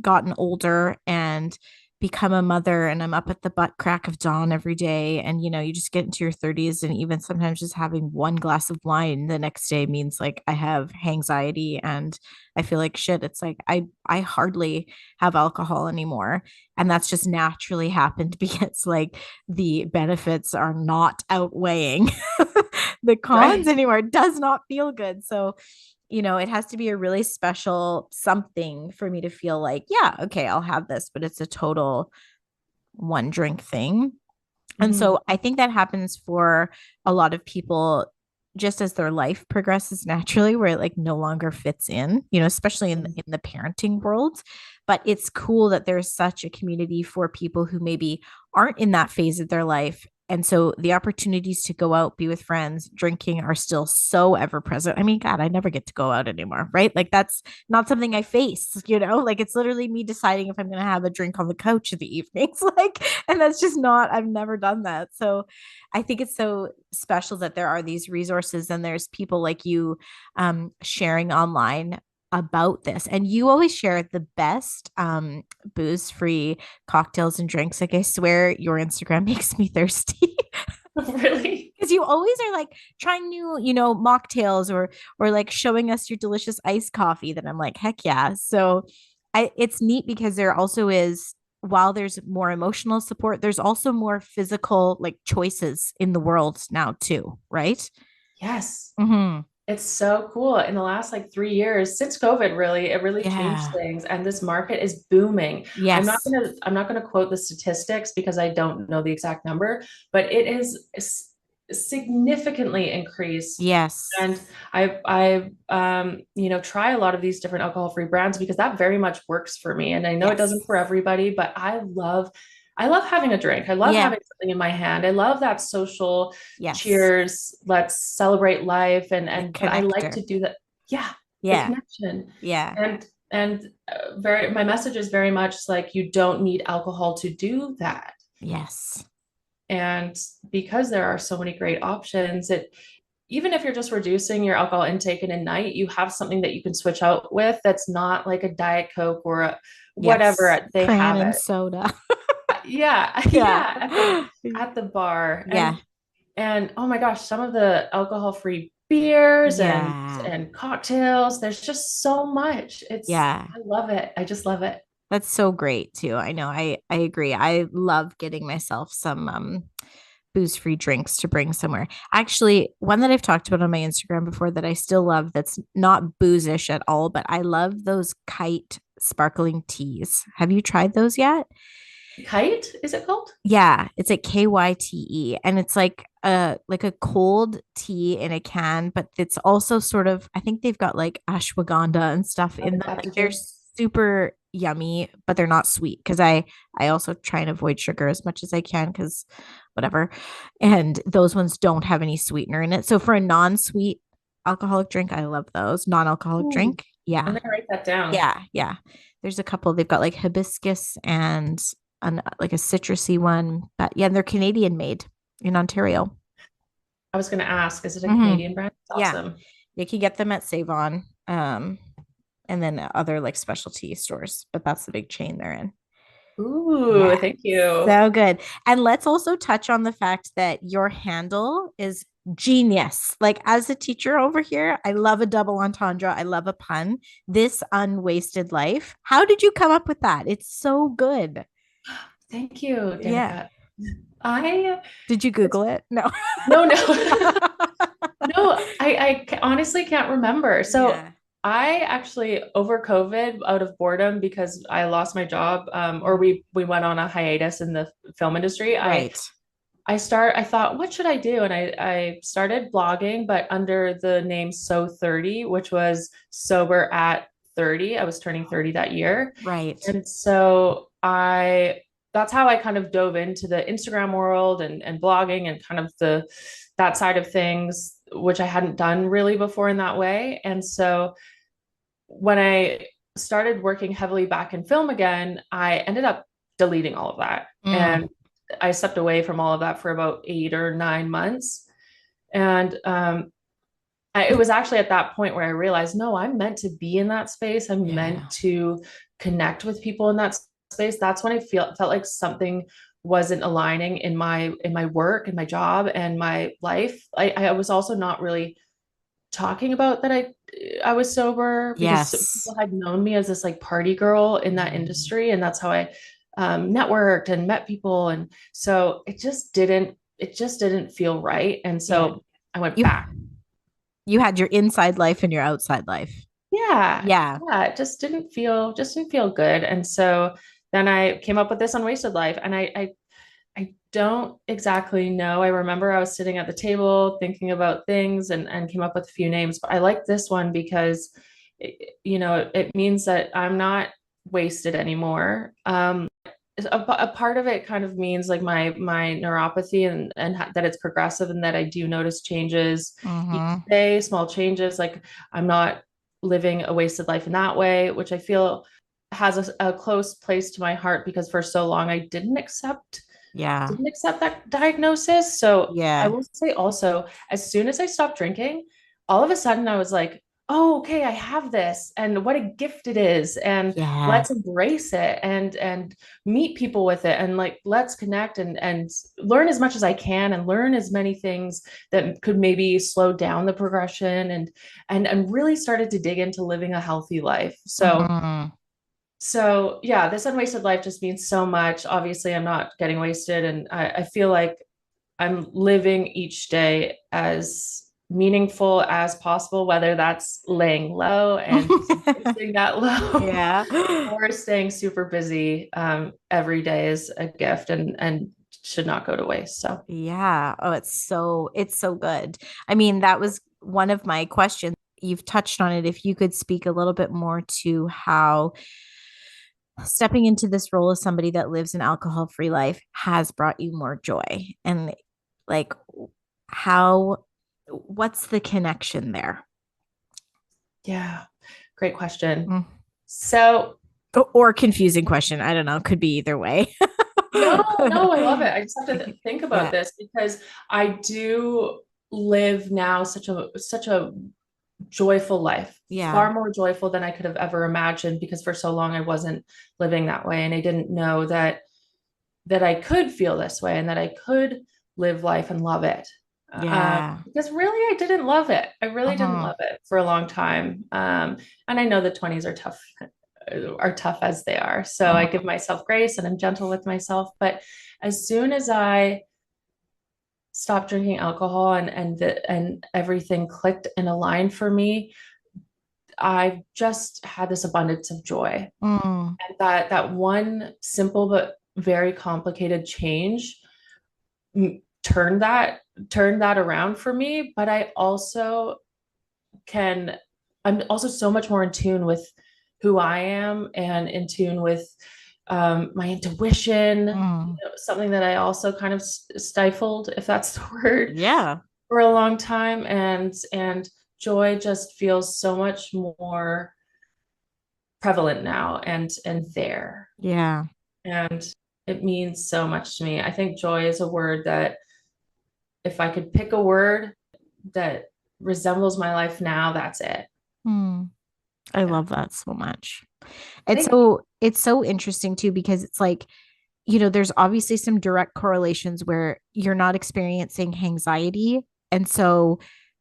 gotten older and become a mother, and I'm up at the butt crack of dawn every day, and you just get into your 30s, and even sometimes just having one glass of wine the next day means like I have anxiety and I feel like shit. It's like I hardly have alcohol anymore, and that's just naturally happened because like the benefits are not outweighing the cons Right. anymore. It does not feel good. So it has to be a really special something for me to feel like, yeah, okay, I'll have this, but it's a total one drink thing. And Mhm. so I think that happens for a lot of people just as their life progresses naturally, where it like no longer fits in, especially in the parenting world. But it's cool that there's such a community for people who maybe aren't in that phase of their life. And so the opportunities to go out, be with friends, drinking are still so ever present. I mean, God, I never get to go out anymore, right? Like that's not something I face, like it's literally me deciding if I'm going to have a drink on the couch in the evenings. Like, and that's just not, I've never done that. So I think it's so special that there are these resources and there's people like you sharing online about this. And you always share the best booze free cocktails and drinks. Like, I swear your Instagram makes me thirsty. Really? Because you always are like trying new, mocktails or like showing us your delicious iced coffee that I'm like, heck yeah. So it's neat because there also is, while there's more emotional support, there's also more physical like choices in the world now too, right? Yes. Mm-hmm. It's so cool. In the last like 3 years, since COVID, really, it really changed Yeah. things. And this market is booming. Yes. I'm not gonna quote the statistics because I don't know the exact number, but it is significantly increased. Yes. And try a lot of these different alcohol-free brands because that very much works for me. And I know it Yes. doesn't for everybody, but I love having a drink. I love Yeah. having something in my hand. I love that social Yes. cheers, let's celebrate life. The But I like connector. to do that. Yeah, the Yeah. connection. Yeah. And my message is very much like you don't need alcohol to do that. Yes. And because there are so many great options, even if you're just reducing your alcohol intake in a night, you have something that you can switch out with that's not like a Diet Coke or Yes. whatever they Cran have and it. soda. Yeah, Yeah. yeah, at the bar. Yeah. And oh my gosh, some of the alcohol-free beers Yeah. and cocktails, there's just so much. Yeah. I love it. I just love it. That's so great too. I know. I agree. I love getting myself some booze-free drinks to bring somewhere. Actually, one that I've talked about on my Instagram before that I still love that's not boozish at all, but I love those kite sparkling teas. Have you tried those yet? Kite, is it called? Yeah, it's like KYTE, and it's like a cold tea in a can, but it's also sort of, I think they've got like ashwagandha and stuff in them. Like they're Adaptogen. super yummy, but they're not sweet because I also try and avoid sugar as much as I can because whatever. And those ones don't have any sweetener in it. So for a non-sweet alcoholic drink, I love those. Non-alcoholic Ooh, drink. I'm Yeah. gonna write that down. Yeah, yeah. There's a couple. They've got like hibiscus and like a citrusy one. But yeah, they're Canadian made in Ontario. I was gonna ask, is it a Hmm. Canadian brand? Yeah, Awesome. you can get them at Save On, and then other like specialty stores. But that's the big chain they're in. Ooh, Yeah, thank you. so good. And let's also touch on the fact that your handle is genius. Like as a teacher over here, I love a double entendre. I love a pun. This unwasted life. How did you come up with that? It's so good. Thank you, Yeah. Danica. I Did you Google it? No. no, no. No, honestly can't remember. So Yeah. I actually over COVID, out of boredom because I lost my job, or Mhm. we went on a hiatus in the film industry. Right. I thought, what should I do? And I started blogging, but under the name So 30, which was sober at 30. I was turning 30 that year. Right. And so that's how I kind of dove into the Instagram world and blogging and kind of that side of things, which I hadn't done really before in that way. And so when I started working heavily back in film again, I ended up deleting all of that. Mm. And I stepped away from all of that for about 8 or 9 months. And it was actually at that point where I realized, no, I'm meant to be in that space. I'm meant Yeah. to connect with people in that space. That's when I felt like something wasn't aligning in my work and my job and my life. I was also not really talking about that I was sober because Yes. people had known me as this like party girl in that Mhm. industry, and that's how I networked and met people, and so it just didn't feel right, and Yeah. so I went You back. you had your inside life and your outside life. Yeah, Yeah. yeah, it just didn't feel good, and so then I came up with this unwasted life, and I don't exactly know. I remember I was sitting at the table thinking about things and came up with a few names, but I like this one because it means that I'm not wasted anymore. A part of it kind of means like my neuropathy and that it's progressive and that I do notice changes each Mm-hmm. day, small changes. Like I'm not living a wasted life in that way, which I feel has a close place to my heart because for so long I Yeah. didn't accept that diagnosis. So I Yeah. will say also, as soon as I stopped drinking, all of a sudden I was like, oh, okay, I have this, and what a gift it is, and Yeah. let's embrace it and meet people with it, and like let's connect and learn as much as I can, and learn as many things that could maybe slow down the progression, and really started to dig into living a healthy life. Mm-hmm. So yeah, this unwasted life just means so much. Obviously, I'm not getting wasted, and I feel like I'm living each day as meaningful as possible, whether that's laying low and just embracing that low Yeah. or staying super busy. Every day is a gift and should not go to waste. So Yeah. Oh, it's so good. I mean, that was one of my questions. You've touched on it. If you could speak a little bit more to how stepping into this role as somebody that lives an alcohol-free life has brought you more joy and like how what's the connection there? yeah, great question. Mm. So Or confusing question. I don't know. Could be either way. no, no, I love it. I just have to think about Yeah. this because I do live now such a joyful life, Yeah. far more joyful than I could have ever imagined because for so long I wasn't living that way and I didn't know that I could feel this way and that I could live life and love it. Yeah. Because really I didn't love it. I really didn't Uh-huh. love it for a long time. And I know the 20s are tough as they are. So I give Uh-huh. myself grace and I'm gentle with myself. But as soon as I stopped drinking alcohol and everything clicked in a line for me, I just had this abundance of joy. Mm. And that one simple but very complicated change turned that around for me. But can I'm also so much more in tune with who I am and in tune with my intuition, Mm. something that I also kind of stifled, if that's the word, Yeah. for a long time. And joy just feels so much more prevalent now and there. Yeah. And it means so much to me. I think joy is a word that if I could pick a word that resembles my life now, that's it. Mm. I Yeah. love that so much. Thank you. It's so interesting too, because it's like, you know, there's obviously some direct correlations where you're not experiencing anxiety. And so,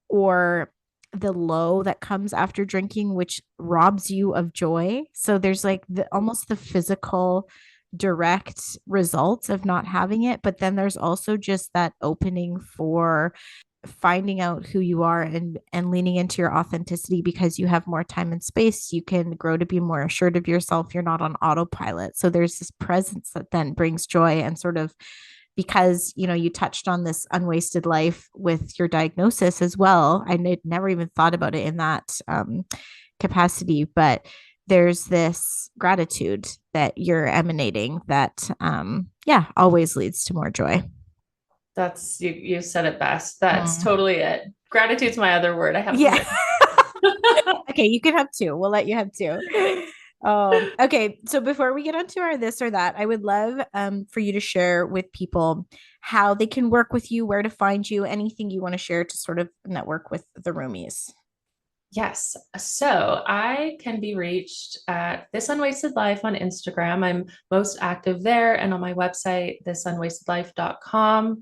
or the low that comes after drinking, which robs you of joy. So there's like almost the physical direct results of not having it. But then there's also just that opening for finding out who you are and leaning into your authenticity because you have more time and space. You can grow to be more assured of yourself. You're not on autopilot. So there's this presence that then brings joy. And sort of, because you know, you touched on this unwasted life with your diagnosis as well. I never even thought about it in that capacity, but there's this gratitude that you're emanating that yeah, always leads to more joy. That's you said it best. That's Mm. totally it. Gratitude's my other word. I have them Yeah. written. Okay, you can have two. We'll let you have two. Okay, so before we get onto our this or that, I would love for you to share with people how they can work with you, where to find you, anything you want to share to sort of network with the roomies. Yes. So I can be reached at This Unwasted Life on Instagram. I'm most active there and on my website, thisunwastedlife.com.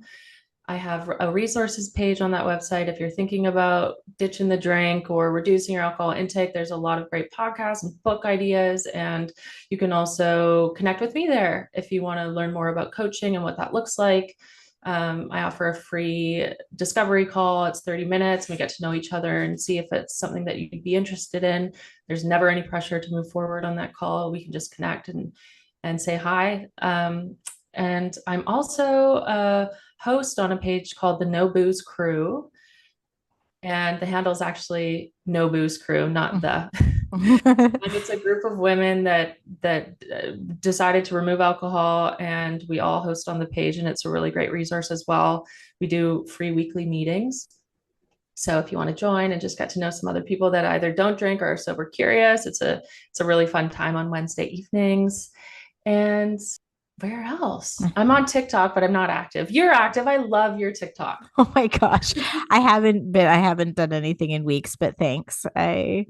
I have a resources page on that website. If you're thinking about ditching the drink or reducing your alcohol intake, there's a lot of great podcasts and book ideas. And you can also connect with me there if you want to learn more about coaching and what that looks like. I offer a free discovery call. It's 30 minutes. We get to know each other and see if it's something that you'd be interested in. There's never any pressure to move forward on that call. We can just connect and say hi. And I'm also a host on a page called the No Booze Crew. And the handle is actually No Booze Crew, not the. And it's a group of women that decided to remove alcohol, and we all host on the page, and it's a really great resource as well. We do free weekly meetings. So if you want to join and just get to know some other people that either don't drink or are sober curious, it's a really fun time on Wednesday evenings. And where else? I'm on TikTok, but I'm not active. You're active. I love your TikTok. Oh my gosh. I haven't done anything in weeks, but thanks. I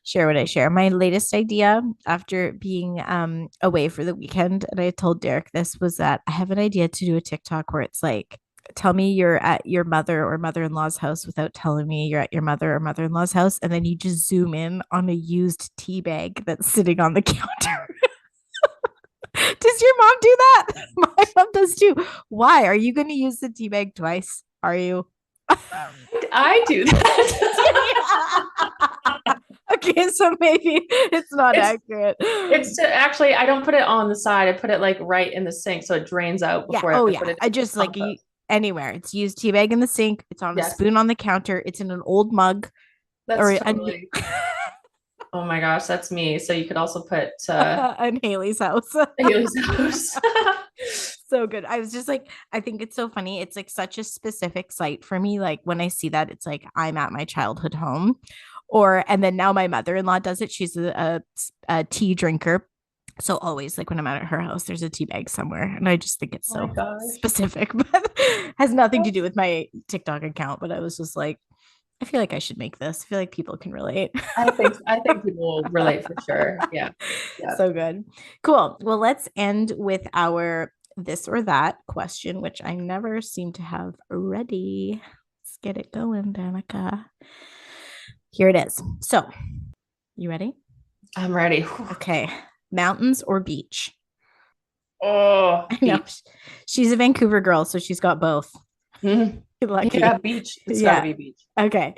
share what I share. My latest idea after being away for the weekend, and I told Derek this, was that I have an idea to do a TikTok where it's like, tell me you're at your mother or mother-in-law's house without telling me you're at your mother or mother-in-law's house, and then you just zoom in on a used tea bag that's sitting on the counter. Does your mom do that? My mom does too. Why are you going to use the tea bag twice? Are you? I do that. Okay, so maybe it's not it's accurate. it's to actually I don't put it on the side. I put it like right in the sink so it drains out Yeah. before I Oh put yeah. it I in the just like compost. anywhere. It's used tea bag in the sink. It's on a Yes, spoon on the counter. It's in an old mug or that's totally. Oh my gosh, that's me. So you could also put in Hayley's house. Haley's house. So good. I was just like, I think it's so funny. It's like such a specific site for me. Like when I see that, it's like I'm at my childhood home. Or, and then now my mother in law does it. She's a tea drinker. So always, like when I'm at her house, there's a tea bag somewhere. And I just think it's Oh my so gosh. specific, but has nothing to do with my TikTok account. But I was just like, I feel like I should make this. I feel like people can relate. I think people will relate for sure. Yeah. Yeah. So good. Cool. Well, let's end with our this or that question, which I never seem to have ready. Let's get it going, Danica. Here it is. So, you ready? I'm ready. Okay. Mountains or beach? Oh, I know. beach. She's a Vancouver girl, so she's got both. Mhm. Yeah, Lucky. beach. It's got to Yeah. be beach. Okay.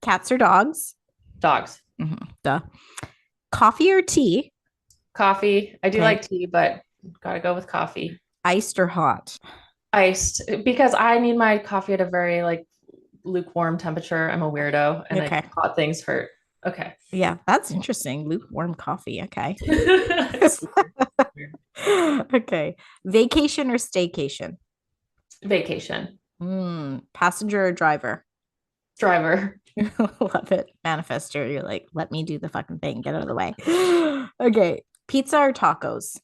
Cats or dogs? Dogs. Duh. Coffee or tea? Coffee. I do Okay. like tea, but Gotta go with coffee. Iced or hot? Iced, because I need my coffee at a very like lukewarm temperature. I'm a weirdo and Okay. hot things hurt. Okay. Yeah, that's interesting. Lukewarm coffee. Okay. It's weird. Okay. Vacation or staycation? Vacation. Passenger or driver? Driver. Love it. Manifestor. You're like, let me do the fucking thing. Get out of the way. Okay. Pizza or tacos?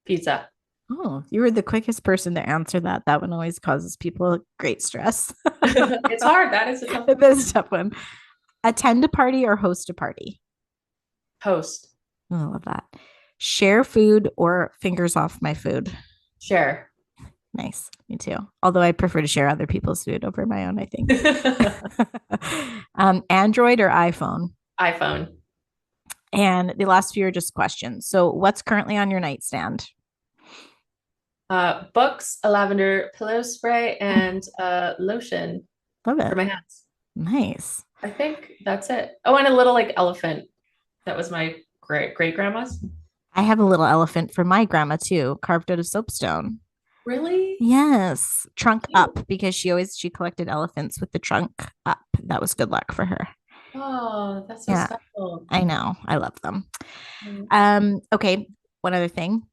Pizza. Oh, you were the quickest person to answer that. That one always causes people great stress. It's hard. That is a tough one. That's a tough one. Attend a party or host a party? Host. Oh, I love that. Share food or fingers off my food? Share. Nice. Me too. Although I prefer to share other people's food over my own, I think. Android or iPhone? iPhone. And the last few are just questions. So, what's currently on your nightstand? Books, a lavender pillow spray, and lotion Love for it. my hands. Nice. I think that's it. Oh, and a little like elephant. That was my great grandma's. I have a little elephant for my grandma too, carved out of soapstone. Really? Yes, trunk Cute. up because she collected elephants with the trunk up. That was good luck for her. Oh, that's so Yeah, special. I know. I love them. Mm. Okay, one other thing.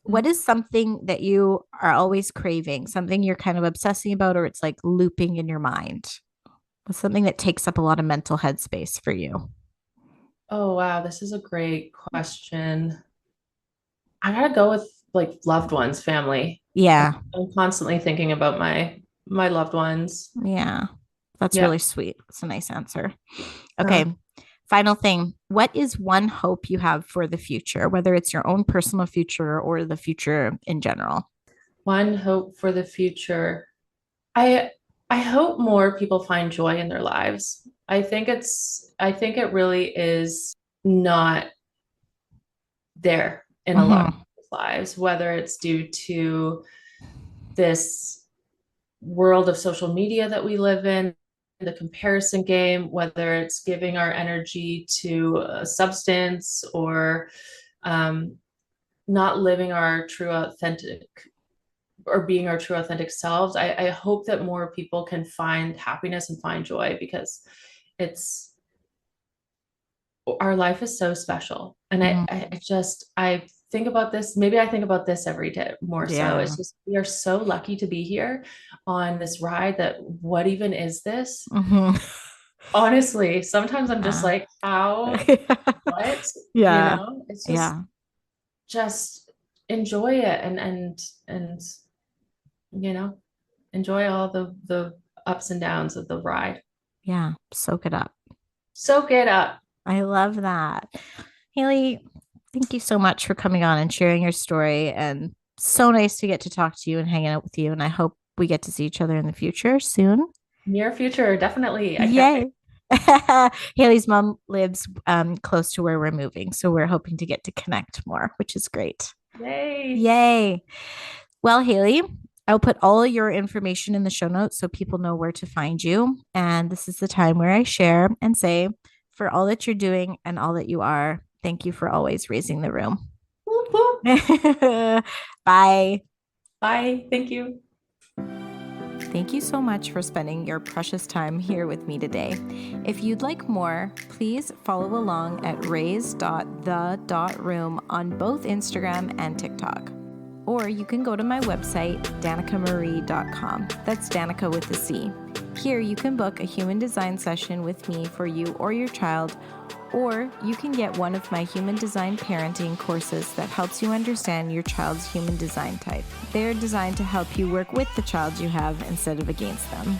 What is something that you are always craving, something you're kind of obsessing about, or it's like looping in your mind? What's something that takes up a lot of mental headspace for you? Oh, wow. This is a great question. I gotta go with like loved ones, family. Yeah, I'm constantly thinking about my loved ones. yeah. That's Yeah. really sweet. It's a nice answer. Uh, Okay. Final thing. What is one hope you have for the future, whether it's your own personal future or the future in general? One hope for the future. I I hope more people find joy in their lives. I think it really is not there in a lot of Mm-hmm. people's lives, whether it's due to this world of social media that we live in, the comparison game, whether it's giving our energy to a substance or um, not living our true authentic or being our true authentic selves. I hope that more people can find happiness and find joy because it's our life is so special. And I think about this, maybe I think about this every day more so. Yeah. It's just we are so lucky to be here on this ride that what even is this? Mm-hmm. Honestly, sometimes I'm just Yeah. like, how, what? Yeah. It's Yeah. just enjoy it and you know, enjoy all the ups and downs of the ride. Yeah. Soak it up. Soak it up. I love that. Hayley, thank you so much for coming on and sharing your story. And so nice to get to talk to you and hang out with you. And I hope we get to see each other in the future soon. Near future, definitely. I can't wait. Yay. Hayley's mom lives close to where we're moving. So we're hoping to get to connect more, which is great. Yay. Yay. Well, Hayley, I'll put all your information in the show notes so people know where to find you. And this is the time where I share and say, for all that you're doing and all that you are, thank you for always raising the room. Whoop, whoop. Bye. Bye. Thank you. Thank you so much for spending your precious time here with me today. If you'd like more, please follow along at raise.the.room on both Instagram and TikTok. Or you can go to my website, danicamarie.com. That's Danica with a C. Here you can book a human design session with me for you or your child, or you can get one of my human design parenting courses that helps you understand your child's human design type. They're designed to help you work with the child you have instead of against them.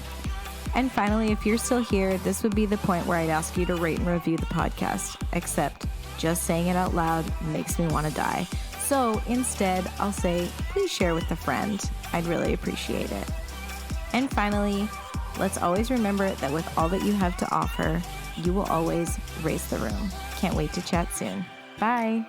And finally, if you're still here, this would be the point where I'd ask you to rate and review the podcast, except just saying it out loud makes me want to die. So instead, I'll say, please share with a friend. I'd really appreciate it. And finally, let's always remember that with all that you have to offer, you will always raise the room. Can't wait to chat soon. Bye.